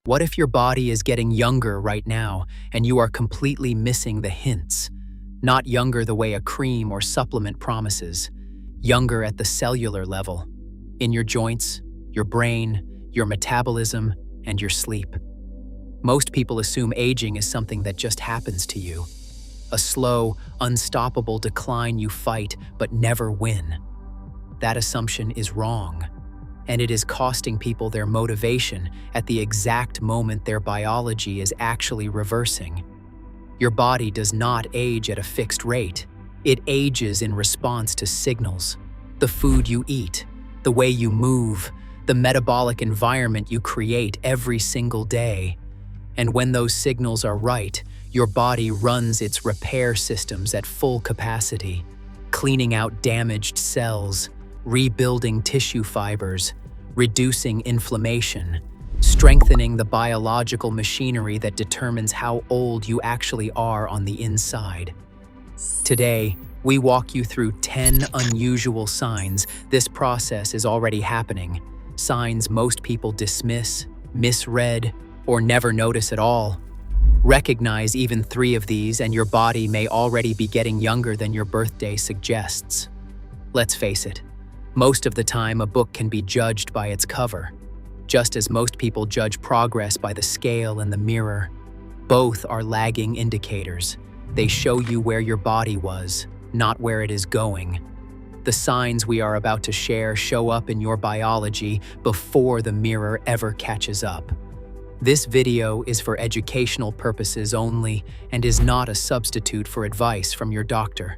What if your body is getting younger right now and you are completely missing the hints? Not younger the way a cream or supplement promises, younger at the cellular level, in your joints, your brain, your metabolism, and your sleep. Most people assume aging is something that just happens to you, a slow, unstoppable decline you fight but never win. That assumption is wrong, and it is costing people their motivation at the exact moment their biology is actually reversing. Your body does not age at a fixed rate. It ages in response to signals. The food you eat, the way you move, the metabolic environment you create every single day. And when those signals are right, your body runs its repair systems at full capacity, cleaning out damaged cells, rebuilding tissue fibers, reducing inflammation, strengthening the biological machinery that determines how old you actually are on the inside. Today, we walk you through 10 unusual signs this process is already happening, signs most people dismiss, misread, or never notice at all. Recognize even 3 of these and your body may already be getting younger than your birthday suggests. Let's face it, most of the time a book can be judged by its cover, just as most people judge progress by the scale and the mirror. Both are lagging indicators. They show you where your body was, not where it is going. The signs we are about to share show up in your biology before the mirror ever catches up. This video is for educational purposes only and is not a substitute for advice from your doctor.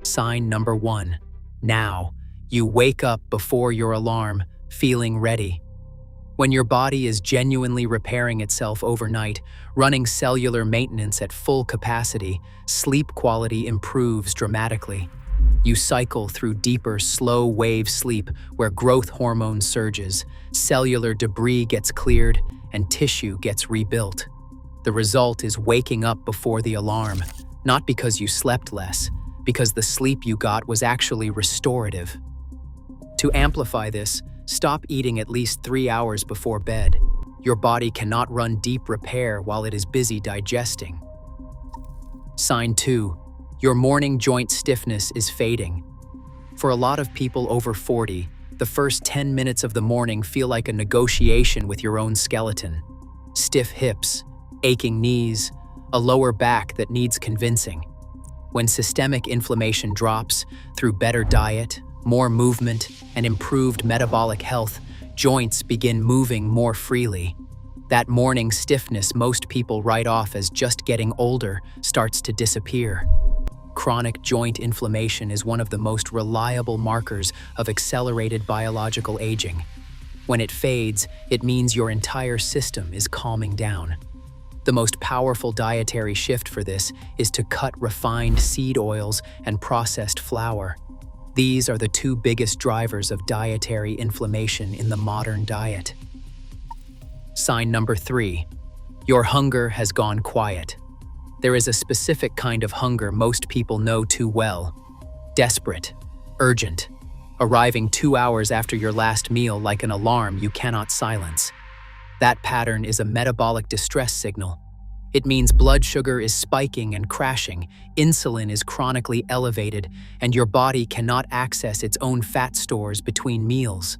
Sign number 1. Now, you wake up before your alarm, feeling ready. When your body is genuinely repairing itself overnight, running cellular maintenance at full capacity, sleep quality improves dramatically. You cycle through deeper, slow-wave sleep where growth hormone surges, cellular debris gets cleared, and tissue gets rebuilt. The result is waking up before the alarm, not because you slept less, because the sleep you got was actually restorative. To amplify this, stop eating at least 3 hours before bed. Your body cannot run deep repair while it is busy digesting. Sign 2. Your morning joint stiffness is fading. For a lot of people over 40, the first 10 minutes of the morning feel like a negotiation with your own skeleton. Stiff hips, aching knees, a lower back that needs convincing. When systemic inflammation drops through better diet, more movement, and improved metabolic health, joints begin moving more freely. That morning stiffness most people write off as just getting older starts to disappear. Chronic joint inflammation is one of the most reliable markers of accelerated biological aging. When it fades, it means your entire system is calming down. The most powerful dietary shift for this is to cut refined seed oils and processed flour. These are the 2 biggest drivers of dietary inflammation in the modern diet. Sign number 3. Your hunger has gone quiet. There is a specific kind of hunger most people know too well. Desperate, urgent, arriving 2 hours after your last meal like an alarm you cannot silence. That pattern is a metabolic distress signal. It means blood sugar is spiking and crashing, insulin is chronically elevated, and your body cannot access its own fat stores between meals.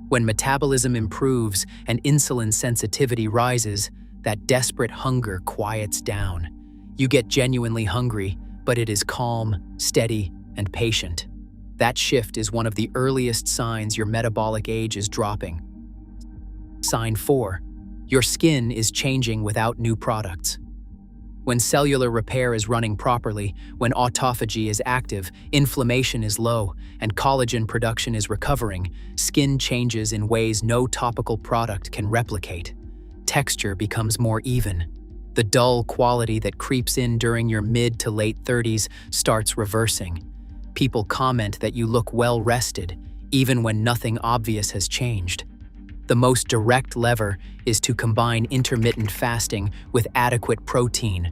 When metabolism improves and insulin sensitivity rises, that desperate hunger quiets down. You get genuinely hungry, but it is calm, steady, and patient. That shift is one of the earliest signs your metabolic age is dropping. Sign 4. Your skin is changing without new products. When cellular repair is running properly, when autophagy is active, inflammation is low, and collagen production is recovering, skin changes in ways no topical product can replicate. Texture becomes more even. The dull quality that creeps in during your mid to late 30s starts reversing. People comment that you look well rested, even when nothing obvious has changed. The most direct lever is to combine intermittent fasting with adequate protein.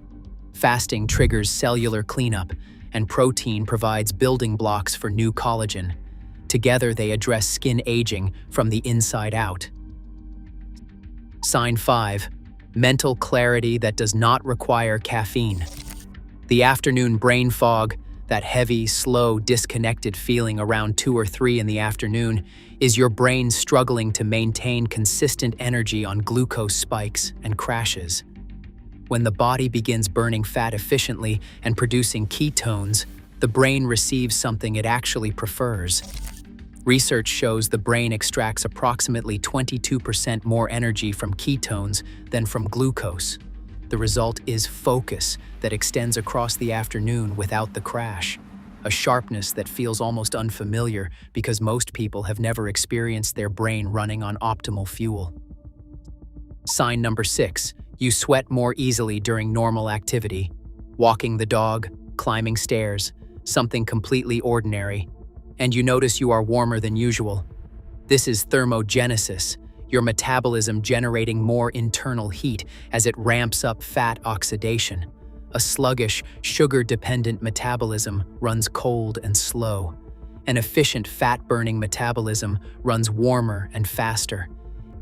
Fasting triggers cellular cleanup, and protein provides building blocks for new collagen. Together, they address skin aging from the inside out. Sign 5. Mental clarity that does not require caffeine. The afternoon brain fog, that heavy, slow, disconnected feeling around 2 or 3 in the afternoon, is your brain struggling to maintain consistent energy on glucose spikes and crashes. When the body begins burning fat efficiently and producing ketones, the brain receives something it actually prefers. Research shows the brain extracts approximately 22% more energy from ketones than from glucose. The result is focus that extends across the afternoon without the crash, a sharpness that feels almost unfamiliar because most people have never experienced their brain running on optimal fuel. Sign number 6. You sweat more easily during normal activity. Walking the dog, climbing stairs, something completely ordinary, and you notice you are warmer than usual. This is thermogenesis, your metabolism generating more internal heat as it ramps up fat oxidation. A sluggish, sugar-dependent metabolism runs cold and slow. An efficient fat-burning metabolism runs warmer and faster.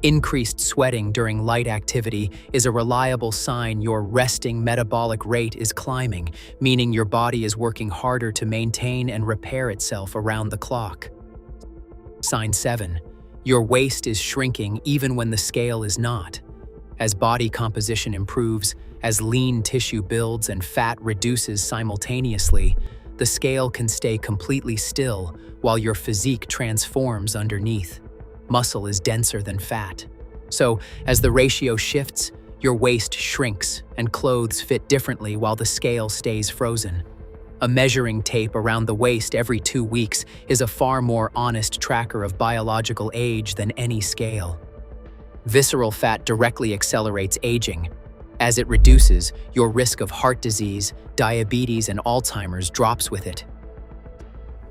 Increased sweating during light activity is a reliable sign your resting metabolic rate is climbing, meaning your body is working harder to maintain and repair itself around the clock. Sign 7. Your waist is shrinking even when the scale is not. As body composition improves, as lean tissue builds and fat reduces simultaneously, the scale can stay completely still while your physique transforms underneath. Muscle is denser than fat. So, as the ratio shifts, your waist shrinks and clothes fit differently while the scale stays frozen. A measuring tape around the waist every 2 weeks is a far more honest tracker of biological age than any scale. Visceral fat directly accelerates aging. As it reduces, your risk of heart disease, diabetes, and Alzheimer's drops with it.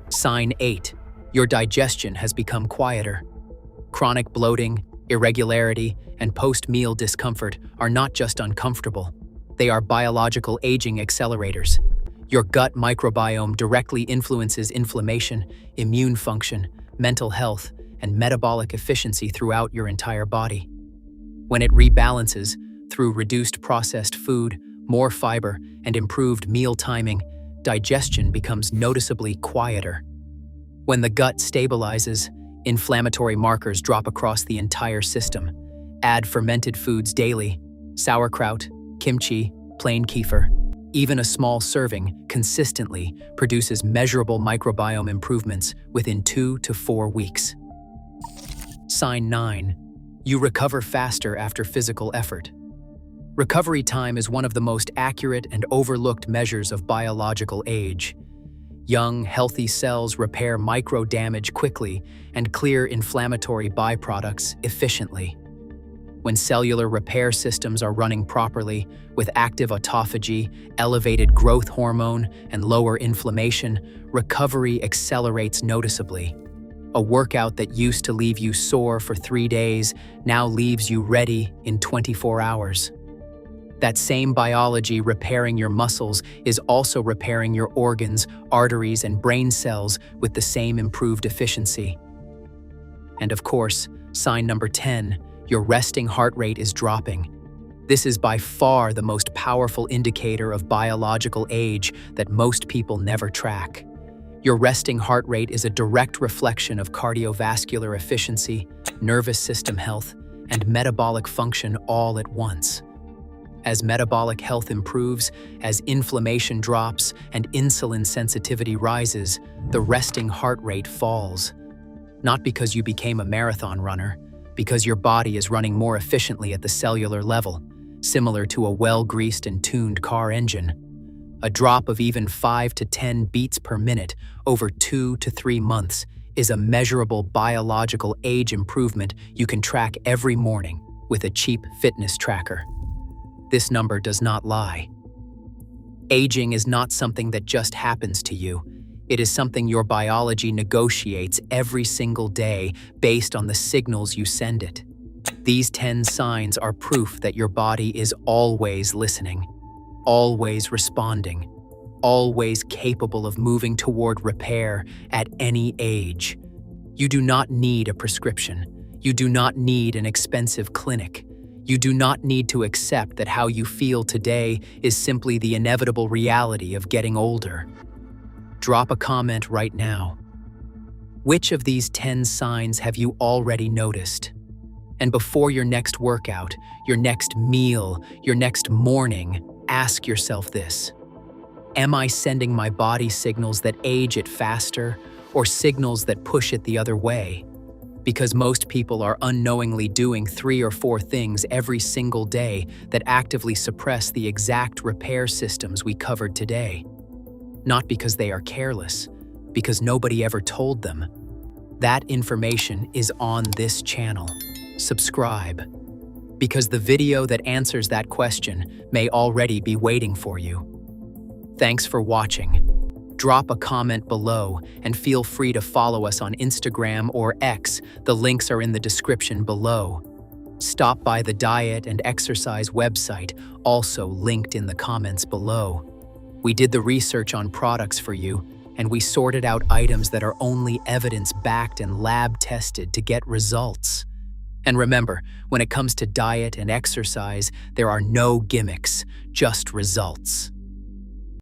Sign 8. Your digestion has become quieter. Chronic bloating, irregularity, and post-meal discomfort are not just uncomfortable. They are biological aging accelerators. Your gut microbiome directly influences inflammation, immune function, mental health, and metabolic efficiency throughout your entire body. When it rebalances, through reduced processed food, more fiber, and improved meal timing, digestion becomes noticeably quieter. When the gut stabilizes, inflammatory markers drop across the entire system. Add fermented foods daily: sauerkraut, kimchi, plain kefir. Even a small serving consistently produces measurable microbiome improvements within 2 to 4 weeks. Sign 9. You recover faster after physical effort. Recovery time is one of the most accurate and overlooked measures of biological age. Young, healthy cells repair micro-damage quickly and clear inflammatory byproducts efficiently. When cellular repair systems are running properly, with active autophagy, elevated growth hormone, and lower inflammation, recovery accelerates noticeably. A workout that used to leave you sore for 3 days now leaves you ready in 24 hours. That same biology repairing your muscles is also repairing your organs, arteries, and brain cells with the same improved efficiency. And of course, sign number 10, your resting heart rate is dropping. This is by far the most powerful indicator of biological age that most people never track. Your resting heart rate is a direct reflection of cardiovascular efficiency, nervous system health, and metabolic function all at once. As metabolic health improves, as inflammation drops and insulin sensitivity rises, the resting heart rate falls. Not because you became a marathon runner, because your body is running more efficiently at the cellular level, similar to a well-greased and tuned car engine. A drop of even 5 to 10 beats per minute over 2 to 3 months is a measurable biological age improvement you can track every morning with a cheap fitness tracker. This number does not lie. Aging is not something that just happens to you. It is something your biology negotiates every single day based on the signals you send it. These 10 signs are proof that your body is always listening, always responding, always capable of moving toward repair at any age. You do not need a prescription. You do not need an expensive clinic. You do not need to accept that how you feel today is simply the inevitable reality of getting older. Drop a comment right now. Which of these 10 signs have you already noticed? And before your next workout, your next meal, your next morning, ask yourself this. Am I sending my body signals that age it faster, or signals that push it the other way? Because most people are unknowingly doing 3 or 4 things every single day that actively suppress the exact repair systems we covered today. Not because they are careless, because nobody ever told them. That information is on this channel. Subscribe. Because the video that answers that question may already be waiting for you. Thanks for watching. Drop a comment below and feel free to follow us on Instagram or X. The links are in the description below. Stop by the diet and exercise website, also linked in the comments below. We did the research on products for you, and we sorted out items that are only evidence-backed and lab-tested to get results. And remember, when it comes to diet and exercise, there are no gimmicks, just results.